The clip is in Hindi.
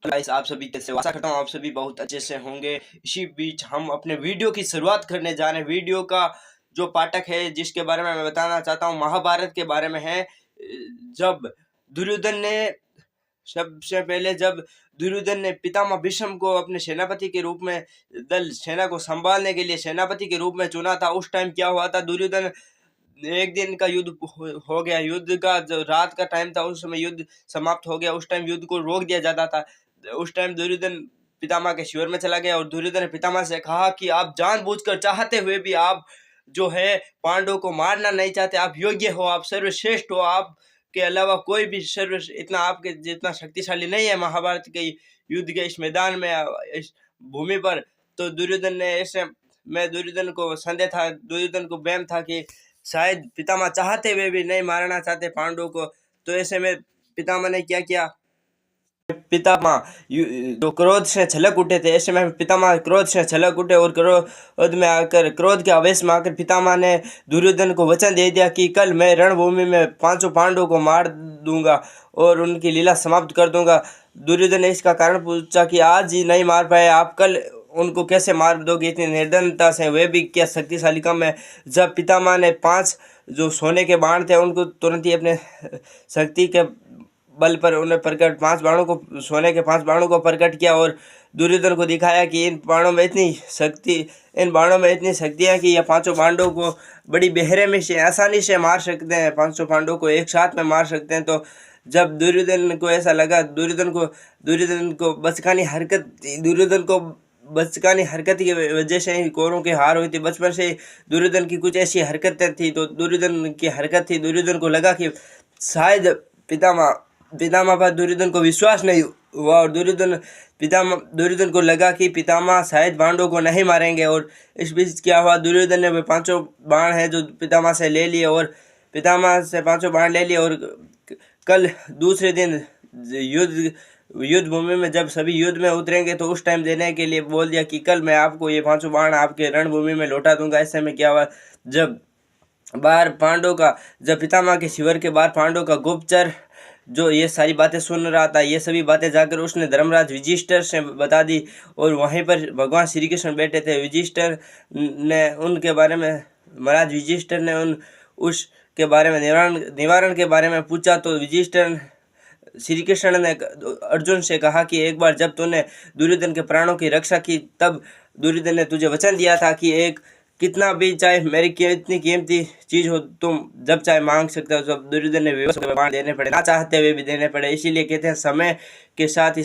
गाइस, आप सभी कैसे हो? आशा करता हूँ आप सभी बहुत अच्छे से होंगे। इसी बीच हम अपने वीडियो की शुरुआत करने जा रहे हैं। वीडियो का जो पाठक है जिसके बारे में मैं बताना चाहता हूँ, महाभारत के बारे में है। जब दुर्योधन ने सबसे पहले जब दुर्योधन ने पितामह भीष्म को अपने सेनापति के रूप में दल सेना को संभालने के लिए सेनापति के रूप में चुना था, उस टाइम क्या हुआ था? दुर्योधन एक दिन का युद्ध हो गया। युद्ध का जो रात का टाइम था, उस समय युद्ध समाप्त हो गया। उस टाइम युद्ध को रोक दिया जाता था। उस टाइम दुर्योधन पितामह के शिविर में चला गया और दुर्योधन ने पितामह से कहा कि आप जानबूझकर चाहते हुए भी आप जो है पांडवों को मारना नहीं चाहते। आप योग्य हो, आप सर्वश्रेष्ठ हो, आप के अलावा कोई भी सर्व इतना आपके जितना शक्तिशाली नहीं है महाभारत के युद्ध के इस मैदान में, इस भूमि पर। तो दुर्योधन ने ऐसे में दुर्योधन को संदेह था, दुर्योधन को वहम था कि शायद पितामह चाहते हुए भी नहीं मारना चाहते पांडवों को। तो ऐसे में पितामह ने क्या किया? पितामह जो क्रोध से छलक उठे थे, ऐसे में पितामह क्रोध से छलक उठे और क्रोध में आकर, क्रोध के आवेश में आकर पितामह ने दुर्योधन को वचन दे दिया कि कल मैं रणभूमि में पांचों पांडवों को मार दूंगा और उनकी लीला समाप्त कर दूंगा। दुर्योधन ने इसका कारण पूछा कि आज ही नहीं मार पाए, आप कल उनको कैसे मार दोगे इतनी निर्धनता से? वे भी क्या शक्तिशाली कम है? जब पितामह ने 5 जो सोने के बाण थे उनको तुरंत ही अपने शक्ति के बल पर उन्हें प्रकट 5 बाणों को, सोने के 5 बाणों को प्रकट किया और दुर्योधन को दिखाया कि इन बाणों में इतनी शक्ति है कि यह पांचों पांडवों को बड़ी बेहरे में से आसानी से मार सकते हैं, 500 पांडवों को एक साथ में मार सकते हैं। तो जब दुर्योधन को ऐसा लगा, दुर्योधन को बचकानी हरकत की वजह से ही कौरवों की हार हुई थी। बचपन से दुर्योधन की कुछ ऐसी हरकतें थी, तो दुर्योधन को लगा कि शायद पितामह पर दुर्योधन को विश्वास नहीं हुआ और दुर्योधन को लगा कि पितामह शायद पांडवों को नहीं मारेंगे। और इस बीच क्या हुआ? दुर्योधन ने वे 5 बाण है जो पितामह से ले लिए और पितामह से 5 बाण ले लिए और कल दूसरे दिन युद्ध भूमि में जब सभी युद्ध में उतरेंगे तो उस टाइम देने के लिए बोल दिया कि कल मैं आपको ये 5 बाण आपके रणभूमि में लौटा दूंगा। ऐसे में क्या हुआ? जब पितामह के शिविर के बाहर पांडवों का गुप्तचर जो ये सारी बातें सुन रहा था, ये सभी बातें जाकर उसने धर्मराज युधिष्ठिर से बता दी और वहीं पर भगवान श्री कृष्ण बैठे थे। युधिष्ठिर ने उनके बारे में, महाराज युधिष्ठिर ने उसके बारे में निवारण के बारे में पूछा। तो युधिष्ठिर श्री कृष्ण ने अर्जुन से कहा कि एक बार जब तूने दुर्योधन के प्राणों की रक्षा की, तब दुर्योधन ने तुझे वचन दिया था कि एक कितना भी चाहे मेरी कितनी कीमती चीज हो तुम जब चाहे मांग सकते हो। जब दुर्योधन ने बाण देने पड़े, ना चाहते हुए भी देने पड़े। इसीलिए कहते हैं समय के साथ